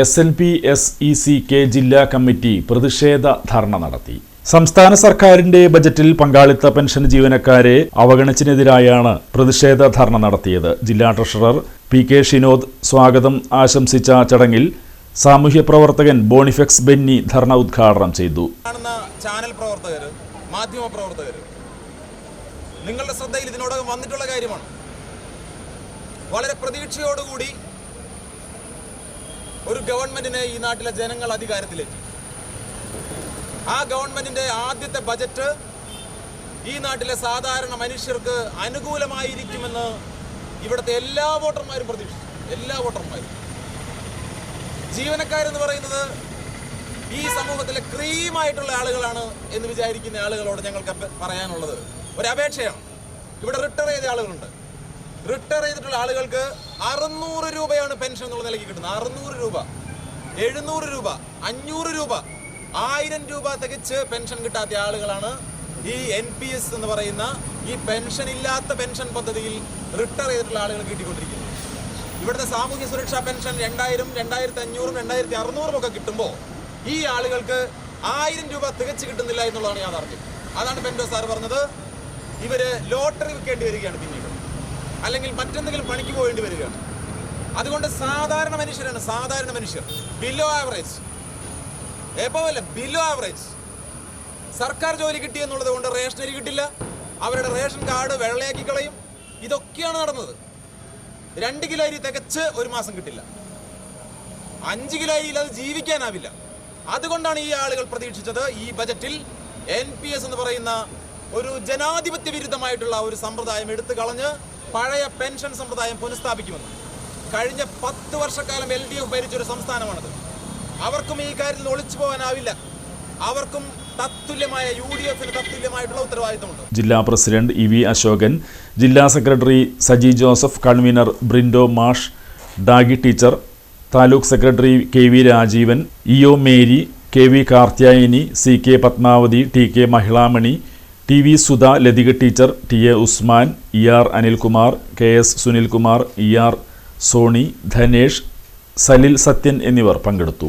SNP-SECK ജില്ലാ committee പ്രതിഷേധ ധർണ നടത്തി. സംസ്ഥാന സർക്കാരിന്റെ ബജറ്റിൽ പങ്കാളിത്ത പെൻഷൻ ജീവനക്കാരെ അവഗണിച്ചതിനെതിരായാണ് പ്രതിഷേധ ധർണ നടത്തിയത്. ജില്ലാ ട്രഷറർ PK ഷിനോദ് സ്വാഗതം ആശംസിച്ച ചടങ്ങിൽ സാമൂഹ്യ പ്രവർത്തകൻ ബോണിഫെക്സ് ബെന്നി ധർണ ഉദ്ഘാടനം ചെയ്തു. ചാനൽ പ്രവർത്തകർ, മാധ്യമ പ്രവർത്തകർ, നിങ്ങളുടെ ശ്രദ്ധയിൽ ഇതിനോടകം വന്നിട്ടുള്ള കാര്യമാണ്. വളരെ പ്രതീക്ഷയോടുകൂടി ഒരു ഗവൺമെന്റിനെ ഈ നാട്ടിലെ ജനങ്ങൾ അധികാരത്തിലെത്തി. ആ ഗവൺമെന്റിന്റെ ആദ്യത്തെ ബജറ്റ് ഈ നാട്ടിലെ സാധാരണ മനുഷ്യർക്ക് അനുകൂലമായിരിക്കുമെന്ന് ഇവിടുത്തെ എല്ലാ വോട്ടർമാരും പ്രതീക്ഷിച്ചു. എല്ലാ വോട്ടർമാരും. ജീവനക്കാരെന്ന് പറയുന്നത് ഈ സമൂഹത്തിലെ ക്രീമായിട്ടുള്ള ആളുകളാണ് എന്ന് വിചാരിക്കുന്ന ആളുകളോട് ഞങ്ങൾക്ക് പറയാനുള്ളത് ഒരു അപേക്ഷയാണ്. ഇവിടെ റിട്ടയർ ചെയ്ത ആളുകളുണ്ട്. റിട്ടയർ ചെയ്തിട്ടുള്ള ആളുകൾക്ക് 600 രൂപയാണ് പെൻഷൻ എന്നുള്ള നിലയ്ക്ക് കിട്ടുന്നത്. 600 രൂപ, 700 രൂപ, 500 രൂപ, 1000 രൂപ തികച്ച് പെൻഷൻ കിട്ടാത്ത ആളുകളാണ് ഈ NPS എന്ന് പറയുന്ന ഈ പെൻഷൻ ഇല്ലാത്ത പെൻഷൻ പദ്ധതിയിൽ റിട്ടയർ ചെയ്തിട്ടുള്ള ആളുകൾ കിട്ടിക്കൊണ്ടിരിക്കുന്നത്. ഇവിടുത്തെ സാമൂഹ്യ സുരക്ഷാ പെൻഷൻ 2000, 2500, 2600 ഒക്കെ കിട്ടുമ്പോൾ ഈ ആളുകൾക്ക് 1000 രൂപ തികച്ച് കിട്ടുന്നില്ല എന്നുള്ളതാണ് യാഥാർത്ഥ്യം. അതാണ് പെൻഡോ സാർ പറഞ്ഞത്. ഇവര് ലോട്ടറി വിൽക്കേണ്ടി വരികയാണ്, പിന്നീട് അല്ലെങ്കിൽ മറ്റെന്തെങ്കിലും പണിക്ക് പോകേണ്ടി വരികയാണ്. അതുകൊണ്ട് സാധാരണ മനുഷ്യരാണ്, സാധാരണ മനുഷ്യർ, below average, above below average സർക്കാർ ജോലി കിട്ടിയെന്നുള്ളത് കൊണ്ട് റേഷൻ അരി കിട്ടില്ല, അവരുടെ റേഷൻ കാർഡ് വെള്ളയാക്കി കളയും. ഇതൊക്കെയാണ് നടന്നത്. 2 കിലോ അരി തികച്ച് ഒരു മാസം കിട്ടില്ല, 5 കിലോ അരിയിൽ അത് ജീവിക്കാനാവില്ല. അതുകൊണ്ടാണ് ഈ ആളുകൾ പ്രതീക്ഷിച്ചത് ഈ ബജറ്റിൽ NPS എന്ന് പറയുന്ന ഒരു ജനാധിപത്യ വിരുദ്ധമായിട്ടുള്ള ഒരു സമ്പ്രദായം എടുത്തു കളഞ്ഞ് പഴയ പെൻഷൻ സമ്പ്രദായം പുനഃസ്ഥാപിക്കുമെന്ന്. കഴിഞ്ഞ 10 വർഷക്കാലം LDF ഭരിച്ചൊരു സംസ്ഥാനമാണത്. അവർക്കും ഈ കാര്യത്തിൽ ഒളിച്ചു പോകാനാവില്ല. അവർക്കും തത്തുല്യമായ UDFന് തത്തുല്യമായിട്ടുള്ള ഉത്തരവാദിത്തമുണ്ട്. ജില്ലാ പ്രസിഡന്റ് EV അശോകൻ, ജില്ലാ സെക്രട്ടറി സജി ജോസഫ്, കൺവീനർ ബ്രിൻഡോ മാഷ്, Dagi teacher, taluk secretary KV Rajeevan, EO Mary, KV Karthyayani, CK Padmavathi, TK Mahilamani, TV Sudha, Lathika teacher, TA Usman, ER Anilkumar, KS Sunilkumar, ER Soni, Dhanesh, Salil Sathyan എന്നിവർ പങ്കെടുത്തു.